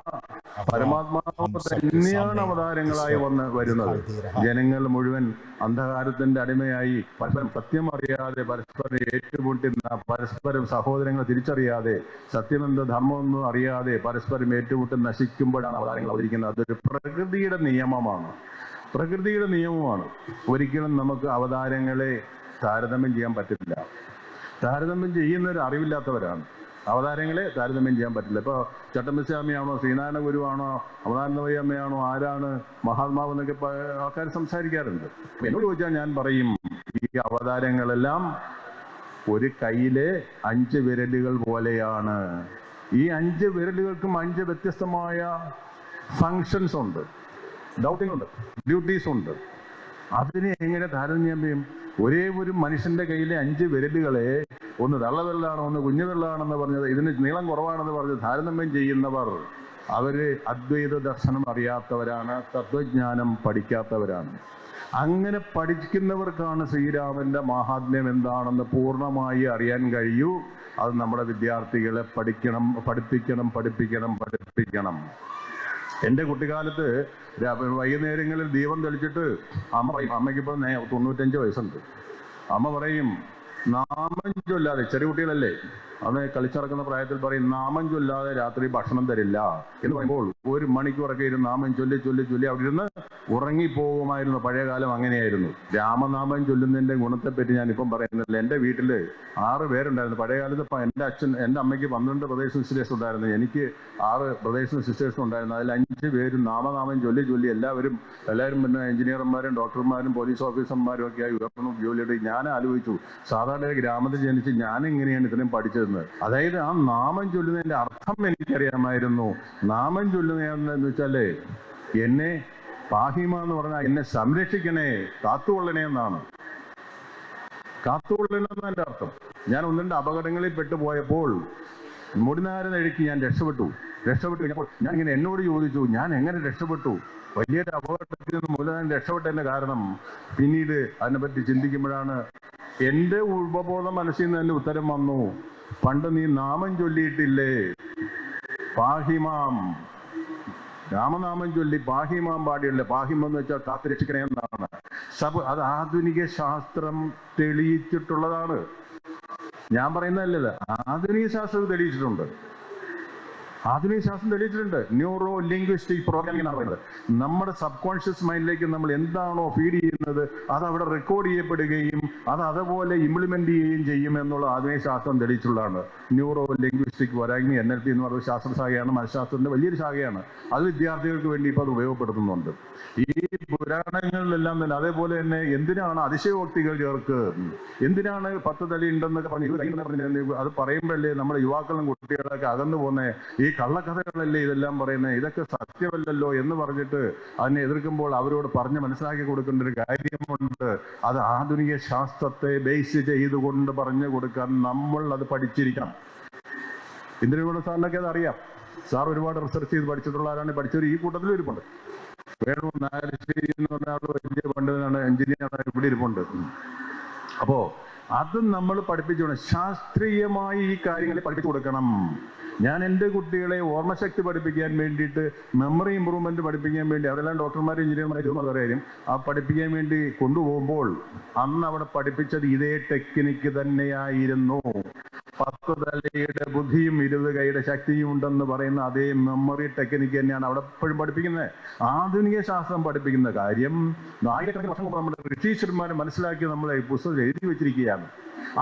പരമാത്മാവ് തന്നെയാണ് അവതാരങ്ങളായി വരുന്നത്. ജനങ്ങൾ മുഴുവൻ അന്ധകാരത്തിന്റെ അടിമയായി പരസ്പരം സത്യം അറിയാതെ പരസ്പരം ഏറ്റുമുട്ടുന്ന, പരസ്പരം സഹോദരങ്ങളെ തിരിച്ചറിയാതെ സത്യമെന്ത് ധർമ്മമൊന്നും അറിയാതെ പരസ്പരം ഏറ്റുമുട്ടി നശിക്കുമ്പോഴാണ് അവതാരങ്ങൾ അവതരിക്കുന്നത്. അതൊരു പ്രകൃതിയുടെ നിയമമാണ്. ഒരിക്കലും നമുക്ക് അവതാരങ്ങളെ താരതമ്യം ചെയ്യാൻ പറ്റില്ല. താരതമ്യം ചെയ്യുന്നവർ അറിവില്ലാത്തവരാണ്. അവതാരങ്ങളെ താരതമ്യം ചെയ്യാൻ പറ്റില്ല. ഇപ്പോൾ ചട്ടമ്പിസ്വാമിയാണോ, ശ്രീനാരായണ ഗുരുവാണോ, അമൃതാനന്ദമയി അമ്മയാണോ, ആരാണ് മഹാത്മാവ് എന്നൊക്കെ ആൾക്കാർ സംസാരിക്കാറുണ്ട്. എന്നോട് ചോദിച്ചാൽ ഞാൻ പറയും, ഈ അവതാരങ്ങളെല്ലാം ഒരു കയ്യിലെ 5 വിരലുകൾ പോലെയാണ്. ഈ 5 വിരലുകൾക്കും 5 വ്യത്യസ്തമായ ഫങ്ഷൻസ് ഉണ്ട്, ഡ്യൂട്ടീസ് ഉണ്ട്. അതിനെ എങ്ങനെ താരതമ്യം ചെയ്യും? ഒരേ ഒരു മനുഷ്യന്റെ കയ്യിലെ 5 വിരലുകളെ ഒന്ന് തള്ളവിരലാണോ, ഒന്ന് കുഞ്ഞുവിരലാണെന്ന് പറഞ്ഞത്, ഇതിന് നീളം കുറവാണെന്ന് പറഞ്ഞ് താരതമ്യം ചെയ്യുന്നവർ അവര് അദ്വൈത ദർശനം അറിയാത്തവരാണ്, തത്വജ്ഞാനം പഠിക്കാത്തവരാണ്. അങ്ങനെ പഠിക്കുന്നവർക്കാണ് ശ്രീരാമന്റെ മഹാത്മ്യം എന്താണെന്ന് പൂർണ്ണമായി അറിയാൻ കഴിയൂ. അത് നമ്മുടെ വിദ്യാർത്ഥികളെ പഠിപ്പിക്കണം. എൻ്റെ കുട്ടിക്കാലത്ത് വൈകുന്നേരങ്ങളിൽ ദീപം തെളിച്ചിട്ട് അമ്മയ്ക്കിപ്പോൾ 95 വയസ്സുണ്ട്. അമ്മ പറയും, നാമം ചൊല്ലാതെ, ചെറിയ കുട്ടികളല്ലേ അന്ന് കളിച്ചിറക്കുന്ന പ്രായത്തിൽ പറയും, നാമം ചൊല്ലാതെ രാത്രി ഭക്ഷണം തരില്ല എന്ന് പറയുമ്പോൾ 1 മണിക്കൂറൊക്കെ ഇരുന്ന് നാമം ചൊല്ലി അവിടെ ഇരുന്ന് ഉറങ്ങിപ്പോകുമായിരുന്നു. പഴയകാലം അങ്ങനെയായിരുന്നു. രാമനാമം ചൊല്ലുന്നതിന്റെ ഗുണത്തെപ്പറ്റി ഞാൻ ഇപ്പം പറയുന്നില്ല. എൻ്റെ വീട്ടിൽ 6 പേരുണ്ടായിരുന്നു. പഴയകാലത്ത് എൻ്റെ അമ്മയ്ക്ക് 12 ബ്രദേഴ്സും സിസ്റ്റേഴ്സും ഉണ്ടായിരുന്നു. എനിക്ക് 6 ബ്രദേഴ്സും സിസ്റ്റേഴ്സും ഉണ്ടായിരുന്നു. അതിൽ 5 പേരും നാമനാമം ചൊല്ലി എല്ലാവരും പിന്നെ എഞ്ചിനീയർമാരും ഡോക്ടർമാരും പോലീസ് ഓഫീസർമാരും ഒക്കെ ആയി ഉയർന്നു ജോലിയുടെ. ഞാൻ ആലോചിച്ചു, സാധാരണ ഗ്രാമത്തിൽ ജനിച്ച് ഞാൻ എങ്ങനെയാണ് ഇത്രയും പഠിച്ചതെന്ന്. അതായത് ആ നാമം ചൊല്ലുന്നതിന്റെ അർത്ഥം എനിക്കറിയാമായിരുന്നു. നാമം ചൊല്ലുന്നതെന്ന് വെച്ചാല് എന്നെ പാഹിമ എന്ന് പറഞ്ഞാൽ എന്നെ സംരക്ഷിക്കണേ, കാത്തുകൊള്ളണേ എന്നാണ്. കാത്തുകൊള്ളണമെന്ന് എൻ്റെ അർത്ഥം. ഞാൻ 1-2 അപകടങ്ങളിൽ പെട്ടുപോയപ്പോൾ മുടിനാരനഴുക്കി ഞാൻ രക്ഷപ്പെട്ടു കഴിഞ്ഞപ്പോൾ ഞാൻ ഇങ്ങനെ എന്നോട് ചോദിച്ചു, ഞാൻ എങ്ങനെ രക്ഷപ്പെട്ടു? വലിയൊരു അപകടത്തിൽ നിന്ന് മൂലധനം രക്ഷപ്പെട്ടതിന്റെ കാരണം പിന്നീട് അതിനെപ്പറ്റി ചിന്തിക്കുമ്പോഴാണ് എൻ്റെ ഉപബോധ മനസ്സിൽ നിന്ന് തന്നെ ഉത്തരം വന്നു. പണ്ട് നീ നാമം ചൊല്ലിയിട്ടില്ലേ, പാഹിമാം, രാമനാമം ചൊല്ലി പാഹിമാം പാടിയല്ലേ. പാഹിമം എന്ന് വെച്ചാൽ കാത്തുരക്ഷിക്കണേ എന്നാണ്. അത് ആധുനിക ശാസ്ത്രം തെളിയിച്ചിട്ടുള്ളതാണ്. ഞാൻ പറയുന്നതല്ലല്ലോ, ആധുനിക ശാസ്ത്രം തെളിയിച്ചിട്ടുണ്ട്. ന്യൂറോ ലിംഗ്വിസ്റ്റിക് പ്രോഗ്രാമിംഗ് എന്നാണ് പറയുന്നത്. നമ്മുടെ സബ് കോൺഷ്യസ് മൈൻഡിലേക്ക് നമ്മൾ എന്താണോ ഫീഡ് ചെയ്യുന്നത് അത് അവിടെ റെക്കോർഡ് ചെയ്യപ്പെടുകയും അത് അതുപോലെ ഇംപ്ലിമെന്റ് ചെയ്യുകയും ചെയ്യും എന്നുള്ള ആധുനിക ശാസ്ത്രം തെളിയിച്ചുള്ളതാണ്. ന്യൂറോ ലിംഗ്വിസ്റ്റിക് പ്രോഗ്രാമിംഗ് NLP എന്ന് പറയുന്ന ശാസ്ത്രശാഖയാണ്, മനഃശാസ്ത്രത്തിന്റെ വലിയൊരു ശാഖയാണ്. അത് വിദ്യാർത്ഥികൾക്ക് വേണ്ടി ഇപ്പോൾ അത് ഉപയോഗപ്പെടുത്തുന്നുണ്ട്. ഈ പുരാണങ്ങളിലെല്ലാം തന്നെ അതേപോലെ തന്നെ എന്തിനാണ് അതിശയോക്തികൾ ചേർക്ക്, എന്തിനാണ് 10 തലയുണ്ടെന്നൊക്കെ പറഞ്ഞു അത് പറയുമ്പോഴല്ലേ നമ്മുടെ യുവാക്കളും കുട്ടികളൊക്കെ അകന്നു പോകുന്ന ഈ കള്ളക്കഥകളല്ലേ ഇതെല്ലാം പറയുന്നത്, ഇതൊക്കെ സത്യമല്ലല്ലോ എന്ന് പറഞ്ഞിട്ട് അതിനെ എതിർക്കുമ്പോൾ അവരോട് പറഞ്ഞ് മനസ്സിലാക്കി കൊടുക്കേണ്ട ഒരു കാര്യമുണ്ട്. അത് ആധുനിക ശാസ്ത്രത്തെ ബേസ് ചെയ്തുകൊണ്ട് പറഞ്ഞു കൊടുക്കാൻ നമ്മൾ അത് പഠിച്ചിരിക്കണം. ഇന്ദ്രഗുണ സാറിനൊക്കെ അത് അറിയാം. സാർ ഒരുപാട് റിസർച്ച് ചെയ്ത് പഠിച്ചിട്ടുള്ള ആരാണ്. പഠിച്ചവർ ഈ കൂട്ടത്തിൽ ഇരിപ്പുണ്ട്. വേണു നായരശ്ശേരി എന്ന് പറഞ്ഞ ആൾ വലിയ പണ്ഡിതനാണ്, എഞ്ചിനീയറാണ്, ഇവിടെ ഇരിപ്പുണ്ട്. അപ്പോ അത് നമ്മൾ പഠിപ്പിച്ചു, ശാസ്ത്രീയമായി ഈ കാര്യങ്ങളെ പഠിപ്പിച്ചു കൊടുക്കണം. ഞാൻ എൻ്റെ കുട്ടികളെ ഓർമ്മശക്തി പഠിപ്പിക്കാൻ വേണ്ടിയിട്ട്, മെമ്മറി ഇമ്പ്രൂവ്മെന്റ് പഠിപ്പിക്കാൻ വേണ്ടി, അവരെല്ലാം ഡോക്ടർമാരും എഞ്ചിനീയർമാരും കാര്യം ആ പഠിപ്പിക്കാൻ വേണ്ടി കൊണ്ടുപോകുമ്പോൾ അന്ന് അവിടെ പഠിപ്പിച്ചത് ഇതേ ടെക്നിക്ക് തന്നെയായിരുന്നു. 10 തലയുടെ ബുദ്ധിയും 20 കൈയുടെ ശക്തിയും ഉണ്ടെന്ന് പറയുന്ന അതേ മെമ്മറി ടെക്നിക്ക് തന്നെയാണ് അവിടെ എപ്പോഴും പഠിപ്പിക്കുന്നത്. ആധുനിക ശാസ്ത്രം പഠിപ്പിക്കുന്ന കാര്യം ആയിരക്കണക്കിന് വർഷം മുമ്പ് നമ്മുടെ ബ്രിട്ടീഷന്മാർ മനസ്സിലാക്കി നമ്മളെ പുസ്തകം എഴുതി വെച്ചിരിക്കുകയാണ്.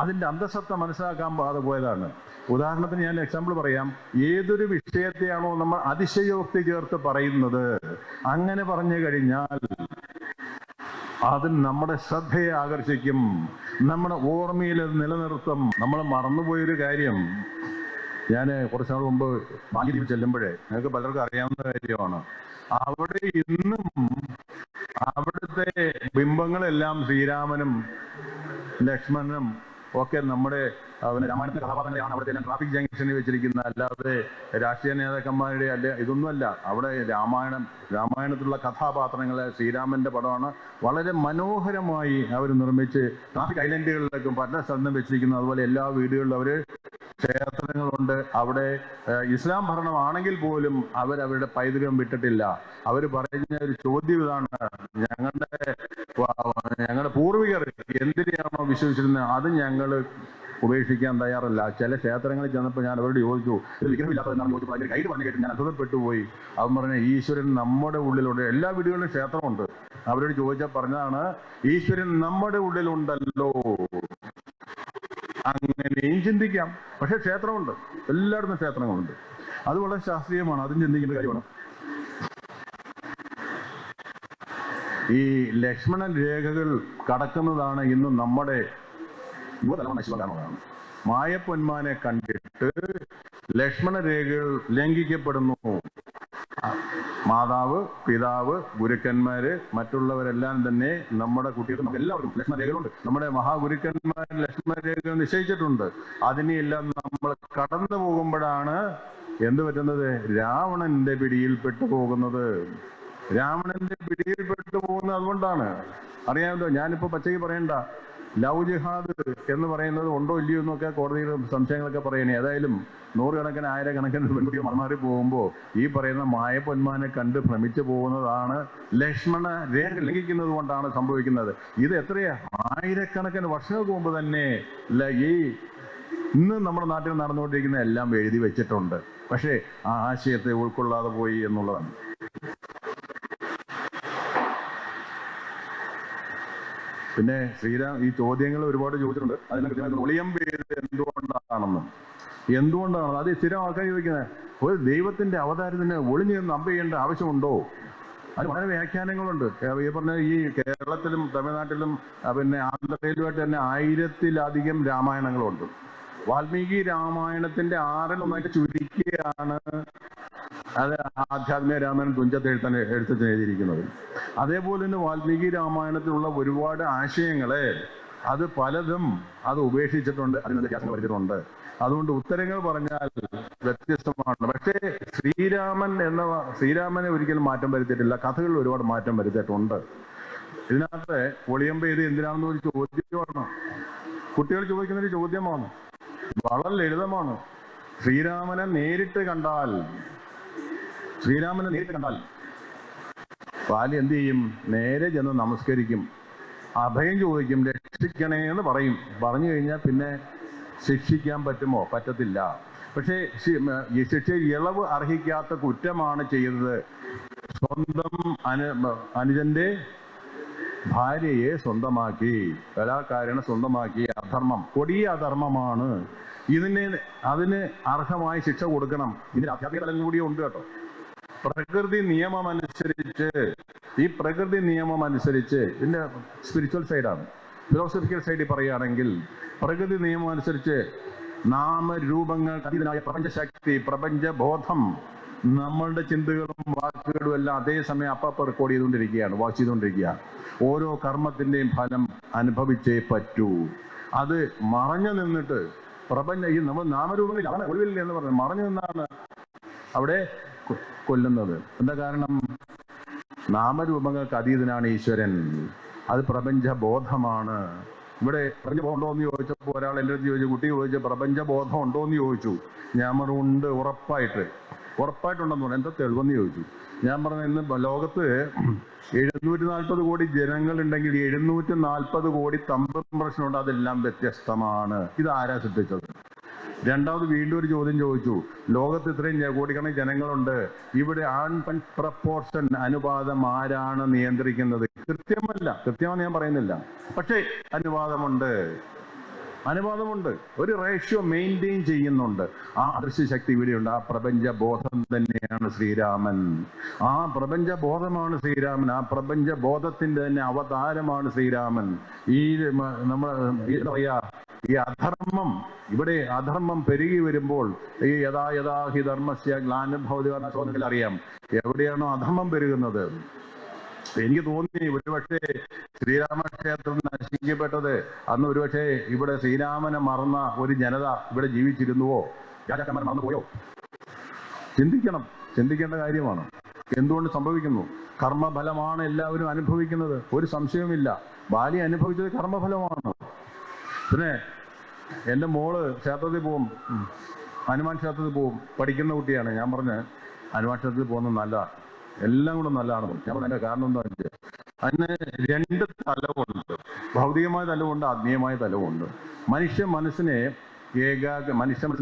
അതിൻ്റെ അന്തസത്ത മനസ്സിലാക്കാൻ പാതെ പോയതാണ്. ഉദാഹരണത്തിന് ഞാൻ എക്സാമ്പിൾ പറയാം. ഏതൊരു വിഷയത്തെയാണോ നമ്മൾ അതിശയോക്തി ചേർത്ത് പറയുന്നത്, അങ്ങനെ പറഞ്ഞു കഴിഞ്ഞാൽ അത് നമ്മുടെ ശ്രദ്ധയെ ആകർഷിക്കും, നമ്മുടെ ഓർമ്മയിൽ അത് നിലനിർത്തും. നമ്മൾ മറന്നുപോയൊരു കാര്യം, ഞാൻ കുറച്ച് നാൾ മുമ്പ് മാലിദ്വീപ് ചെല്ലുമ്പോഴേ, നിങ്ങൾക്ക് പലർക്കും അറിയാവുന്ന കാര്യമാണ്, അവിടെ ഇന്നും അവിടുത്തെ ബിംബങ്ങളെല്ലാം ശ്രീരാമനും ലക്ഷ്മണനും ഒക്കെ നമ്മുടെ രാമായണത്തെ കഥാപാത്രങ്ങളെയാണ് അവിടുത്തെ ട്രാഫിക് ജംഗ്ഷനിൽ വെച്ചിരിക്കുന്ന, അല്ലാതെ രാഷ്ട്രീയ നേതാക്കന്മാരുടെ ഇതൊന്നുമല്ല. അവിടെ രാമായണത്തിലുള്ള കഥാപാത്രങ്ങളെ, ശ്രീരാമന്റെ പടമാണ് വളരെ മനോഹരമായി അവർ നിർമ്മിച്ച് ട്രാഫിക് ഐലൻഡുകളിലേക്കും പല സ്ഥലത്തും വെച്ചിരിക്കുന്നു. അതുപോലെ എല്ലാ വീടുകളിലും അവർ ക്ഷേത്രങ്ങളുണ്ട്. അവിടെ ഇസ്ലാം ഭരണമാണെങ്കിൽ പോലും അവരവരുടെ പൈതൃകം വിട്ടിട്ടില്ല. അവർ പറഞ്ഞ ഒരു ചോദ്യം ഇതാണ്, ഞങ്ങളുടെ പൂർവികർ എന്തിനാണോ വിശ്വസിച്ചിരുന്നത് അത് ഞങ്ങൾ ഉപേക്ഷിക്കാൻ തയ്യാറല്ല. ചില ക്ഷേത്രങ്ങളിൽ ചെന്നപ്പോൾ ഞാൻ അവരോട് ചോദിച്ചു, വിഗ്രഹമില്ലാത്തതെന്നാണ് ചോദിച്ചപ്പോൾ അതിൻ്റെ കയ്യിൽ പറഞ്ഞു കേട്ട് ഞാൻ അത്ഭുതപ്പെട്ടു പോയി. അവൻ പറഞ്ഞ ഈശ്വരൻ നമ്മുടെ ഉള്ളിലുണ്ട്. എല്ലാ വീടുകളിലും ക്ഷേത്രമുണ്ട്. അവരോട് ചോദിച്ചാൽ പറഞ്ഞതാണ്, ഈശ്വരൻ നമ്മുടെ ഉള്ളിലുണ്ടല്ലോ. അങ്ങനെയും ചിന്തിക്കാം. പക്ഷെ ക്ഷേത്രമുണ്ട്, എല്ലായിടത്തും ക്ഷേത്രങ്ങളുണ്ട്. അത് വളരെ ശാസ്ത്രീയമാണ്, അതും ചിന്തിക്കേണ്ട കാര്യമാണ്. ഈ ലക്ഷ്മണൻ രേഖകൾ കടക്കുന്നതാണ് ഇന്ന് നമ്മുടെ യുവതലമുറ നശിപ്പിക്കാനുള്ളതാണ്. മായപ്പൊന്മാനെ കണ്ടിട്ട് ലക്ഷ്മണ രേഖകൾ ലംഘിക്കപ്പെടുന്നു. മാതാവ്, പിതാവ്, ഗുരുക്കന്മാര്, മറ്റുള്ളവരെല്ലാം തന്നെ നമ്മുടെ കുട്ടികൾക്ക്, നമുക്ക് എല്ലാവർക്കും ലക്ഷ്മണ രേഖകളുണ്ട്. നമ്മുടെ മഹാഗുരുക്കന്മാർ ലക്ഷ്മണ രേഖകൾ നിശ്ചയിച്ചിട്ടുണ്ട്. അതിനെയെല്ലാം നമ്മൾ കടന്നു പോകുമ്പോഴാണ് എന്ത് പറ്റുന്നത്? രാവണന്റെ പിടിയിൽപ്പെട്ടു പോകുന്നത്. രാവണന്റെ പിടിയിൽപ്പെട്ടു പോകുന്നത് അതുകൊണ്ടാണ്. അറിയാമല്ലോ, ഞാനിപ്പോ പച്ചയ്ക്ക് പറയണ്ട, ലവ് ജിഹാദ് എന്ന് പറയുന്നത് ഉണ്ടോ ഇല്ലയോ എന്നൊക്കെ കോടതിയിൽ സംശയങ്ങളൊക്കെ പറയണേ. ഏതായാലും നൂറുകണക്കിന് ആയിരക്കണക്കിന് പെൺകുട്ടികൾ മറമാറി പോകുമ്പോൾ ഈ പറയുന്ന മായപ്പൊന്മാനെ കണ്ട് ഭ്രമിച്ചു പോകുന്നതാണ്. ലക്ഷ്മണ രേഖ ലംഘിക്കുന്നത് കൊണ്ടാണ് സംഭവിക്കുന്നത്. ഇത് എത്രയാ, ആയിരക്കണക്കിന് വർഷങ്ങൾക്ക് മുമ്പ് തന്നെ ഈ ഇന്ന് നമ്മുടെ നാട്ടിൽ നടന്നുകൊണ്ടിരിക്കുന്ന എല്ലാം എഴുതി വെച്ചിട്ടുണ്ട്. പക്ഷേ ആ ആശയത്തെ ഉൾക്കൊള്ളാതെ പോയി എന്നുള്ളതാണ്. പിന്നെ ഈ ചോദ്യങ്ങൾ ഒരുപാട് ചോദിച്ചിട്ടുണ്ട്. അതിനൊക്കെ ഒളിയമ്പെയ്ത് എന്തുകൊണ്ടാണ് അത് സ്ഥിരം ആൾക്കാർ ചോദിക്കുന്നത്. ഒരു ദൈവത്തിന്റെ അവതാരത്തിന് ഒളിഞ്ഞു നിന്ന് അമ്പ് ചെയ്യേണ്ട ആവശ്യമുണ്ടോ? അത് വളരെ വ്യാഖ്യാനങ്ങളുണ്ട്. ഈ പറഞ്ഞ ഈ കേരളത്തിലും തമിഴ്നാട്ടിലും പിന്നെ ആന്ധ്രയിലുമായിട്ട് തന്നെ 1000-ലധികം രാമായണങ്ങളുണ്ട്. വാൽമീകി രാമായണത്തിന്റെ 6-1 ചുരുക്കിയാണ് അത് ആധ്യാത്മിക രാമായണം തുഞ്ചത്ത് എഴുത്തച്ഛൻ എഴുതിയിരിക്കുന്നത്. അതേപോലെ തന്നെ വാൽമീകി രാമായണത്തിലുള്ള ഒരുപാട് ആശയങ്ങളെ അത് പലതും അത് ഉപേക്ഷിച്ചിട്ടുണ്ട്, അതിന് വ്യത്യാസങ്ങൾ വരുത്തിയിട്ടുണ്ട്. അതുകൊണ്ട് ഉത്തരങ്ങൾ പറഞ്ഞാൽ വ്യത്യസ്തമാണ്. പക്ഷേ ശ്രീരാമനെ ഒരിക്കലും മാറ്റം വരുത്തിയിട്ടില്ല. കഥകളിൽ ഒരുപാട് മാറ്റം വരുത്തിയിട്ടുണ്ട്. ഇതിനകത്ത് ഒളിയമ്പ് ചെയ്ത് എന്തിനാണെന്ന് ഒരു ചോദ്യമാണ്, കുട്ടികൾ ചോദിക്കുന്നൊരു ചോദ്യമാണ്, വളരെ ലളിതമാണ്. ശ്രീരാമനെ നേരിട്ട് കണ്ടാൽ ബാലി എന്ത് ചെയ്യും? നേരെ ചെന്ന് നമസ്കരിക്കും, അഭയം ചോദിക്കും, രക്ഷിക്കണേ എന്ന് പറയും. പറഞ്ഞു കഴിഞ്ഞാൽ പിന്നെ ശിക്ഷിക്കാൻ പറ്റുമോ? പറ്റത്തില്ല. പക്ഷേ ശിക്ഷ ഇളവ് അർഹിക്കാത്ത കുറ്റമാണ് ചെയ്തത്. സ്വന്തം അനുജന്റെ ഭാര്യയെ സ്വന്തമാക്കി, കലാകാരനെ സ്വന്തമാക്കി. അധർമ്മം, കൊടിയ അധർമ്മമാണ്. അതിന് അർഹമായ ശിക്ഷ കൊടുക്കണം. ഇതിന് ആധ്യാത്മിക തലം കൂടി ഉണ്ട് കേട്ടോ. പ്രകൃതി നിയമം അനുസരിച്ച് ഇതിന്റെ സ്പിരിച്വൽ സൈഡാണ്. ഫിലോസഫിക്കൽ സൈഡിൽ പറയുകയാണെങ്കിൽ പ്രകൃതി നിയമം അനുസരിച്ച് നാമരൂപങ്ങൾ അതീതനായ പ്രപഞ്ചശക്തി, പ്രപഞ്ചബോധം, നമ്മളുടെ ചിന്തകളും വാക്കുകളും എല്ലാം അതേസമയം അപ്പപ്പോൾ റെക്കോർഡ് ചെയ്തുകൊണ്ടിരിക്കുകയാണ്, വാച്ച് ചെയ്തുകൊണ്ടിരിക്കുകയാണ്. ഓരോ കർമ്മത്തിൻ്റെയും ഫലം അനുഭവിച്ചേ പറ്റൂ. അത് മറഞ്ഞു നിന്നിട്ട് ഈ നമ്മൾ നാമരൂപങ്ങളിൽ അവനെ ഒളിവില്ല എന്ന് പറഞ്ഞത് മറഞ്ഞു നിന്നാണ് അവിടെ കൊല്ലുന്നത്. എന്താ കാരണം? നാമരൂപങ്ങൾക്ക് അതീതനാണ് ഈശ്വരൻ. അത് പ്രപഞ്ചബോധമാണ്. ഇവിടെ പ്രപഞ്ചബോധം ഉണ്ടോ എന്ന് ചോദിച്ചപ്പോൾ ഒരാൾ എൻ്റെ അടുത്ത് ചോദിച്ചു, കുട്ടി ചോദിച്ചു പ്രപഞ്ചബോധം ഉണ്ടോ എന്ന് ചോദിച്ചു. ഞാൻ പറഞ്ഞു ഉണ്ട്, ഉറപ്പായിട്ടുണ്ടെന്ന് പറഞ്ഞു. എന്താ തെളിവെന്ന് ചോദിച്ചു. ഞാൻ പറഞ്ഞു ഇന്ന് ലോകത്ത് 740 കോടി ജനങ്ങളുണ്ടെങ്കിൽ 740 കോടി തമ്പും പ്രശ്നമുണ്ട്, അതെല്ലാം വ്യത്യസ്തമാണ്. ഇത് ആരാ സൃഷ്ടിച്ചത്? രണ്ടാമത് വീണ്ടും ഒരു ചോദ്യം ചോദിച്ചു. ലോകത്ത് ഇത്രയും കോടിക്കണക്കിന് ജനങ്ങളുണ്ട്, ഇവിടെ പ്രപ്പോർഷൻ അനുപാതം ആരാണ് നിയന്ത്രിക്കുന്നത്? കൃത്യമെന്ന് ഞാൻ പറയുന്നില്ല, പക്ഷേ അനുപാതമുണ്ട്. ഒരു റേഷ്യോ മെയിൻറ്റെയിൻ ചെയ്യുന്നുണ്ട്. ആ അദൃശ്യശക്തി ഇവിടെയുണ്ട്. ആ പ്രപഞ്ചബോധം തന്നെയാണ് ശ്രീരാമൻ. ആ പ്രപഞ്ചബോധമാണ് ശ്രീരാമൻ. ആ പ്രപഞ്ചബോധത്തിന്റെ തന്നെ അവതാരമാണ് ശ്രീരാമൻ. ഈ അധർമ്മം, ഇവിടെ അധർമ്മം പെരുകി വരുമ്പോൾ ഈ യഥാ ഹി ധർമ്മസ്യ ഗ്ലാനിർഭവതി അറിയാം എവിടെയാണോ അധർമ്മം പെരുകുന്നത്. എനിക്ക് തോന്നി ഒരുപക്ഷെ ശ്രീരാമക്ഷേത്രം നശിക്കപ്പെട്ടത് അന്ന് ഒരുപക്ഷെ ഇവിടെ ശ്രീരാമനെ മറന്ന ഒരു ജനത ഇവിടെ ജീവിച്ചിരുന്നുവോ? രാജാക്കന്മാർ മറന്നുപോയോ? ചിന്തിക്കേണ്ട കാര്യമാണ്. എന്തുകൊണ്ട് സംഭവിക്കുന്നു? കർമ്മഫലമാണ് എല്ലാവരും അനുഭവിക്കുന്നത്, ഒരു സംശയവുമില്ല. ബാലി അനുഭവിച്ചത് കർമ്മഫലമാണ്. പിന്നെ എൻ്റെ മോള് ക്ഷേത്രത്തിൽ പോവും, ഹനുമാൻ ക്ഷേത്രത്തിൽ പോവും, പഠിക്കുന്ന കുട്ടിയാണ്. ഞാൻ പറഞ്ഞ് ഹനുമാൻ ക്ഷേത്രത്തിൽ പോകുന്നത് നല്ലതാണ്, എല്ലാം കൂടെ നല്ലതാണ്. ഞാൻ പറഞ്ഞ കാരണം എന്താ വെച്ചാൽ അതിന് 2 തലമുണ്ട്. ഭൗതികമായ തലമുണ്ട്, ആത്മീയമായ തലമുണ്ട്. മനുഷ്യ മനസ്സിനെ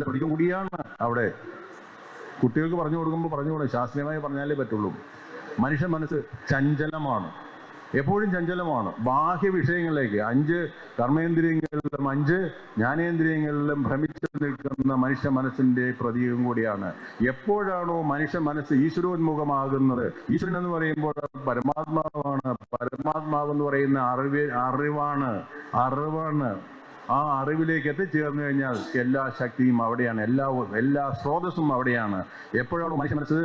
പഠിക്കും കൂടിയാണ് അവിടെ. കുട്ടികൾക്ക് പറഞ്ഞു കൊടുക്കുമ്പോൾ ശാസ്ത്രീയമായി പറഞ്ഞാലേ പറ്റുള്ളൂ. മനുഷ്യ മനസ്സ് ചഞ്ചലമാണ്, എപ്പോഴും ചഞ്ചലമാണ്. ബാഹ്യ വിഷയങ്ങളിലേക്ക് 5 കർമ്മേന്ദ്രിയങ്ങളിലും 5 ജ്ഞാനേന്ദ്രിയങ്ങളിലും ഭ്രമിച്ചു നിൽക്കുന്ന മനുഷ്യ മനസ്സിന്റെ പ്രതീകം കൂടിയാണ്. എപ്പോഴാണോ മനുഷ്യ മനസ്സ് ഈശ്വരോന്മുഖമാകുന്നത്, ഈശ്വരൻ എന്ന് പറയുമ്പോൾ പരമാത്മാവാണ്. പരമാത്മാവെന്ന് പറയുന്ന അറിവാണ്. ആ അറിവിലേക്ക് എത്തിച്ചേർന്നു കഴിഞ്ഞാൽ എല്ലാ ശക്തിയും അവിടെയാണ്, എല്ലാ സ്രോതസ്സും അവിടെയാണ്. എപ്പോഴാണോ മനുഷ്യ മനസ്സ്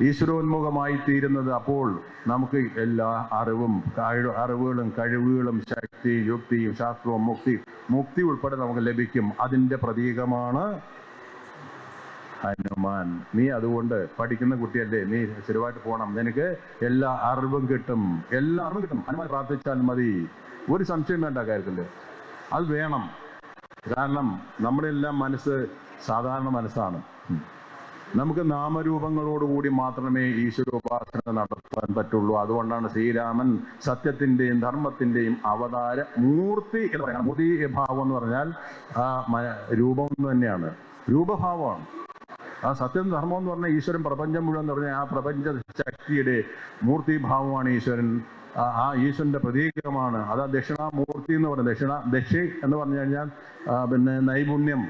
ഈശ്വരോന്മുഖമായി തീരുന്നത്, അപ്പോൾ നമുക്ക് എല്ലാ അറിവുകളും കഴിവുകളും ശക്തിയും യുക്തിയും ശാസ്ത്രവും മുക്തി ഉൾപ്പെടെ നമുക്ക് ലഭിക്കും. അതിൻ്റെ പ്രതീകമാണ് ഹനുമാൻ. നീ അതുകൊണ്ട് പഠിക്കുന്ന കുട്ടിയല്ലേ, നീ സ്ഥിരമായിട്ട് പോകണം, നിനക്ക് എല്ലാ അറിവും കിട്ടും. ഹനുമാൻ പ്രാർത്ഥിച്ചാൽ മതി, ഒരു സംശയം വേണ്ട കാര്യത്തിൽ. അത് വേണം. കാരണം നമ്മുടെ എല്ലാം മനസ്സ് സാധാരണ മനസ്സാണ്. നമുക്ക് നാമരൂപങ്ങളോടുകൂടി മാത്രമേ ഈശ്വരോപാസന നടത്താൻ പറ്റുള്ളൂ. അതുകൊണ്ടാണ് ശ്രീരാമൻ സത്യത്തിൻ്റെയും ധർമ്മത്തിൻ്റെയും അവതാര മൂർത്തി എന്ന് പറയുന്നത്. മൂർത്തി ഭാവം എന്ന് പറഞ്ഞാൽ ആ രൂപം തന്നെയാണ്, രൂപഭാവമാണ്. ആ സത്യം ധർമ്മം എന്ന് പറഞ്ഞാൽ ഈശ്വരൻ പ്രപഞ്ചം മുഴുവൻ എന്ന് പറഞ്ഞാൽ ആ പ്രപഞ്ച ശക്തിയുടെ മൂർത്തിഭാവമാണ് ഈശ്വരൻ. ആ ഈശ്വരന്റെ പ്രതീകമാണ്. അതാ ദക്ഷിണാമൂർത്തി എന്ന് പറയുന്നത്. ദക്ഷി എന്ന് പറഞ്ഞു കഴിഞ്ഞാൽ പിന്നെ നൈപുണ്യം,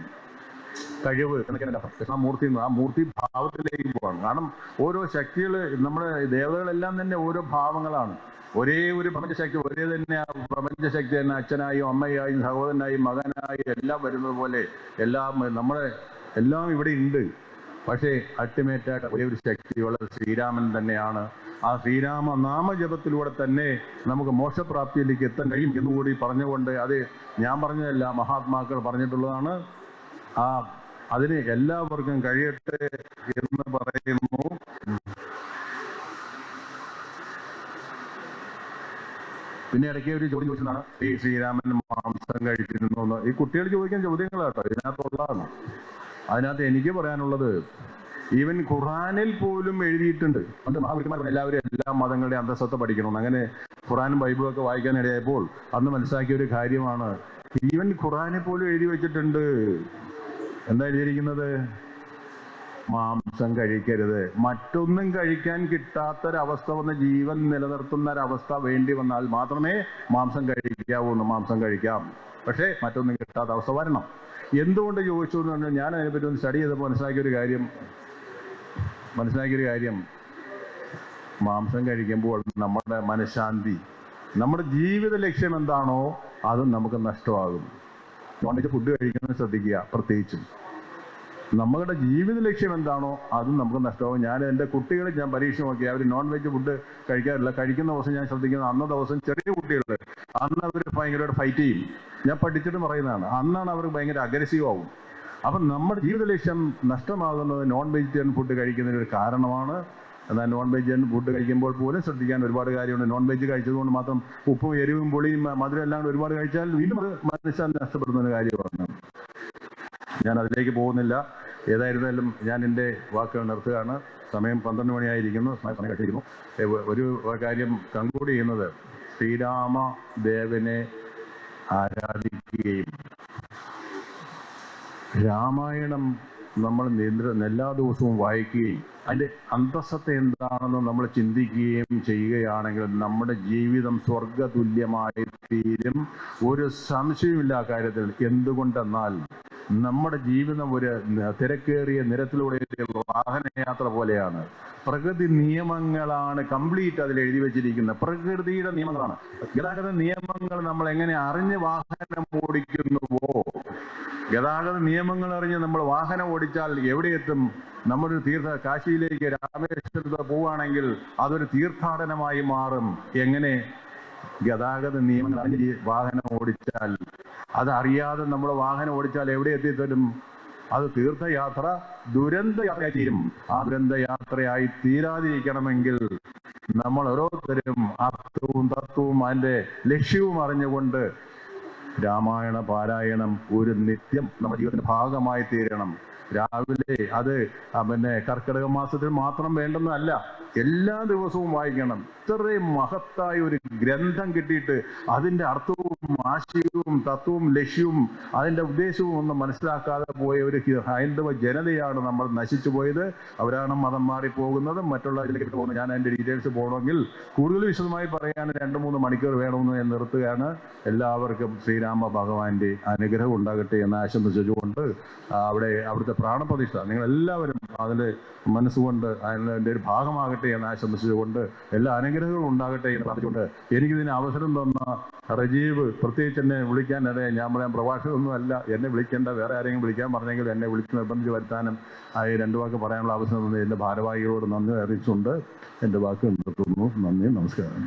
കഴിവ് എന്നൊക്കെയാണ് ദക്ഷിണാമൂർത്തി. ആ മൂർത്തി ഭാവത്തിലേക്ക് പോവാണ്. കാരണം ഓരോ ശക്തികൾ, നമ്മുടെ ദേവതകളെല്ലാം തന്നെ ഓരോ ഭാവങ്ങളാണ്. ഒരേ ഒരു പ്രപഞ്ചശക്തി, പ്രപഞ്ചശക്തി തന്നെ അച്ഛനായും അമ്മയായും സഹോദരനായും മകനായും എല്ലാം വരുന്നത് പോലെ എല്ലാം ഇവിടെ ഉണ്ട്. പക്ഷേ അൾട്ടിമേറ്റായിട്ട് ഒരേ ഒരു ശക്തിയുള്ളത് ശ്രീരാമൻ തന്നെയാണ്. ആ ശ്രീരാമ നാമജപത്തിലൂടെ തന്നെ നമുക്ക് മോക്ഷപ്രാപ്തിയിലേക്ക് എത്താൻ കഴിയും എന്നുകൂടി പറഞ്ഞുകൊണ്ട്, അത് ഞാൻ പറഞ്ഞതല്ല, മഹാത്മാക്കൾ പറഞ്ഞിട്ടുള്ളതാണ്. അതിന് എല്ലാവർക്കും കഴിയട്ടെ എന്ന് പറയുന്നു. പിന്നെ ഇടയ്ക്ക് ഒരു ചോദ്യം ചോദിച്ചതാണ്, ഈ ശ്രീരാമൻ മാംസം കഴിച്ചിരുന്നു എന്ന്. ഈ കുട്ടികൾ ചോദിക്കുന്ന ചോദ്യങ്ങളാട്ടോ ഇതിനകത്തുള്ളതാണ്. അതിനകത്ത് എനിക്ക് പറയാനുള്ളത്, ഈവൻ ഖുറാനിൽ പോലും എഴുതിയിട്ടുണ്ട്. അത് മഹാപുരുഷന്മാർ എല്ലാവരും എല്ലാ മതങ്ങളുടെ അന്തസ്സത്ത പഠിക്കണം. അങ്ങനെ ഖുറാനും ബൈബിളും ഒക്കെ വായിക്കാനിടയായപ്പോൾ അന്ന് മനസ്സിലാക്കിയ ഒരു കാര്യമാണ്, ഈവൻ ഖുറാനിൽ പോലും എഴുതി വെച്ചിട്ടുണ്ട്. എന്താ എഴുതിയിരിക്കുന്നത്? മാംസം കഴിക്കരുത്. മറ്റൊന്നും കഴിക്കാൻ കിട്ടാത്തൊരവസ്ഥ വന്ന് ജീവൻ നിലനിർത്തുന്ന ഒരവസ്ഥ വേണ്ടി വന്നാൽ മാത്രമേ മാംസം കഴിക്കാവൂ. മാംസം കഴിക്കാം, പക്ഷേ മറ്റൊന്നും കിട്ടാത്ത അവസ്ഥ വരണം. എന്തുകൊണ്ട് ചോദിച്ചു എന്ന് പറഞ്ഞാൽ, ഞാൻ അതിനെപ്പറ്റി ഒന്ന് സ്റ്റഡി ചെയ്തപ്പോൾ മനസ്സിലാക്കിയൊരു കാര്യം, മാംസം കഴിക്കുമ്പോൾ നമ്മുടെ മനഃശാന്തി, നമ്മുടെ ജീവിത ലക്ഷ്യം എന്താണോ അതും നമുക്ക് നഷ്ടമാകും. നോൺ വെജ് ഫുഡ് കഴിക്കുന്നത് ശ്രദ്ധിക്കുക. പ്രത്യേകിച്ചും നമ്മുടെ ജീവിത ലക്ഷ്യം എന്താണോ അതും നമുക്ക് നഷ്ടമാകും. ഞാൻ എൻ്റെ കുട്ടികളെ ഞാൻ പരീക്ഷ നോക്കി, അവർ നോൺ വെജ് ഫുഡ് കഴിക്കാറില്ല. കഴിക്കുന്ന ദിവസം ഞാൻ ശ്രദ്ധിക്കുന്നത്, അന്ന ദിവസം ചെറിയ കുട്ടികൾ അന്ന് അവർ ഭയങ്കരമായിട്ട് ഫൈറ്റ് ചെയ്യും. ഞാൻ പഠിച്ചിട്ട് പറയുന്നതാണ്. അന്നാണ് അവർ ഭയങ്കര അഗ്രസീവ് ആവും. അപ്പം നമ്മുടെ ജീവിത ലക്ഷ്യം നഷ്ടമാകുന്നത് നോൺ വെജിറ്റേറിയൻ ഫുഡ് കഴിക്കുന്നതിന് ഒരു കാരണമാണ്. എന്നാൽ നോൺ വെജിറ്റേറിയൻ ഫുഡ് കഴിക്കുമ്പോൾ പോലും ശ്രദ്ധിക്കാൻ ഒരുപാട് കാര്യമുണ്ട്. നോൺ വെജ് കഴിച്ചതുകൊണ്ട് മാത്രം ഉപ്പും എരിവും പുളിയും മധുരം എല്ലാം കൂടെ ഒരുപാട് കഴിച്ചാൽ വീണ്ടും മനുഷ്യൻ നഷ്ടപ്പെടുന്ന ഒരു കാര്യമാണ്. ഞാൻ അതിലേക്ക് പോകുന്നില്ല. ഏതായിരുന്നാലും ഞാൻ എൻ്റെ വാക്കുകൾ നിർത്തുകയാണ്. സമയം 12 മണിയായിരിക്കുന്നു. സമയം കഴിച്ചിരിക്കുന്നു. ഒരു കാര്യം കൺക്ലൂഡ് ചെയ്യുന്നത്, ശ്രീരാമദേവനെ ആരാധിക്കുകയും രാമായണം നമ്മൾ എല്ലാ ദിവസവും വായിക്കുകയും അതിൻ്റെ അന്തസ്സത്തെ എന്താണെന്ന് നമ്മൾ ചിന്തിക്കുകയും ചെയ്യുകയാണെങ്കിൽ നമ്മുടെ ജീവിതം സ്വർഗതുല്യമായി തീരും. ഒരു സംശയമില്ല ആ കാര്യത്തിൽ. എന്തുകൊണ്ടെന്നാൽ നമ്മുടെ ജീവിതം ഒരു തിരക്കേറിയ നിരത്തിലൂടെ വാഹനയാത്ര പോലെയാണ്. പ്രകൃതി നിയമങ്ങളാണ് കംപ്ലീറ്റ് അതിൽ എഴുതി വെച്ചിരിക്കുന്നത്. പ്രകൃതിയുടെ നിയമങ്ങളാണ്. ഗതാഗത നിയമങ്ങൾ നമ്മൾ എങ്ങനെ അറിഞ്ഞ് വാഹനം ഓടിക്കുന്നുവോ, ഗതാഗത നിയമങ്ങൾ അറിഞ്ഞ് നമ്മൾ വാഹനം ഓടിച്ചാൽ എവിടെ എത്തും? നമ്മളൊരു കാശിയിലേക്ക് രാമേശ്വരത്ത് പോവുകയാണെങ്കിൽ അതൊരു തീർത്ഥാടനമായി മാറും. എങ്ങനെ? ഗതാഗത നിയമങ്ങൾ അറിഞ്ഞ് വാഹനം ഓടിച്ചാൽ, അതറിയാതെ നമ്മൾ വാഹനം ഓടിച്ചാൽ എവിടെ എത്തിത്തരും? അത് തീർത്ഥയാത്ര ദുരന്ത യാത്രയായി തീരും. ആ ദുരന്ത യാത്രയായി തീരാതിരിക്കണമെങ്കിൽ നമ്മൾ ഓരോരുത്തരും അർത്ഥവും തത്വവും അതിൻ്റെ ലക്ഷ്യവും അറിഞ്ഞുകൊണ്ട് രാമായണ പാരായണം ഒരു നിത്യം നമ്മുടെ ജീവിതത്തിന്റെ ഭാഗമായി തീരണം. രാവിലെ അത് കർക്കിടക മാസത്തിൽ മാത്രം വേണ്ടെന്നല്ല, എല്ലാ ദിവസവും വായിക്കണം. ഇത്രയും മഹത്തായ ഒരു ഗ്രന്ഥം കിട്ടിയിട്ട് അതിൻ്റെ അർത്ഥവും ആശയവും തത്വവും ലക്ഷ്യവും അതിൻ്റെ ഉദ്ദേശവും ഒന്നും മനസ്സിലാക്കാതെ പോയ ഒരു ഹൈന്ദവ ജനതയാണ് നമ്മൾ നശിച്ചു പോയത്. അവരാണ് മതം മാറിപ്പോകുന്നത്, മറ്റുള്ള ഇതിലേക്ക് പോകുന്നത്. ഞാൻ അതിൻ്റെ ഡീറ്റെയിൽസ് പോകണമെങ്കിൽ കൂടുതൽ വിശദമായി പറയാൻ 2-3 മണിക്കൂർ വേണമെന്ന് ഞാൻ നിർത്തുകയാണ്. എല്ലാവർക്കും ശ്രീരാമ ഭഗവാന്റെ അനുഗ്രഹം ഉണ്ടാകട്ടെ എന്ന് ആശംസിച്ചുകൊണ്ട് അവിടുത്തെ പ്രാണപ്രതിഷ്ഠ നിങ്ങളെല്ലാവരും അതിൽ മനസ്സുകൊണ്ട് അതിൻ്റെ ഒരു ഭാഗമാകട്ടെ എന്ന് ആശംസിച്ചുകൊണ്ട് എല്ലാ അനുഗ്രഹങ്ങളും ഉണ്ടാകട്ടെ എന്ന് പറഞ്ഞുകൊണ്ട് എനിക്കിതിന് അവസരം തന്ന റജീവ്, പ്രത്യേകിച്ച് എന്നെ വിളിക്കാനിടയെ, ഞാൻ പറയാൻ പ്രഭാഷകമൊന്നും അല്ല, എന്നെ വിളിക്കേണ്ട, വേറെ ആരെങ്കിലും വിളിക്കാൻ പറഞ്ഞെങ്കിൽ എന്നെ വിളിച്ച് നിർബന്ധിച്ച് വരുത്താനും ഈ 2 വാക്ക് പറയാനുള്ള അവസരം തന്ന എൻ്റെ ഭാരവാഹികളോട് നന്ദി അറിയിച്ചുകൊണ്ട് എൻ്റെ വാക്ക് നിർത്തുന്നു. നന്ദി, നമസ്കാരം.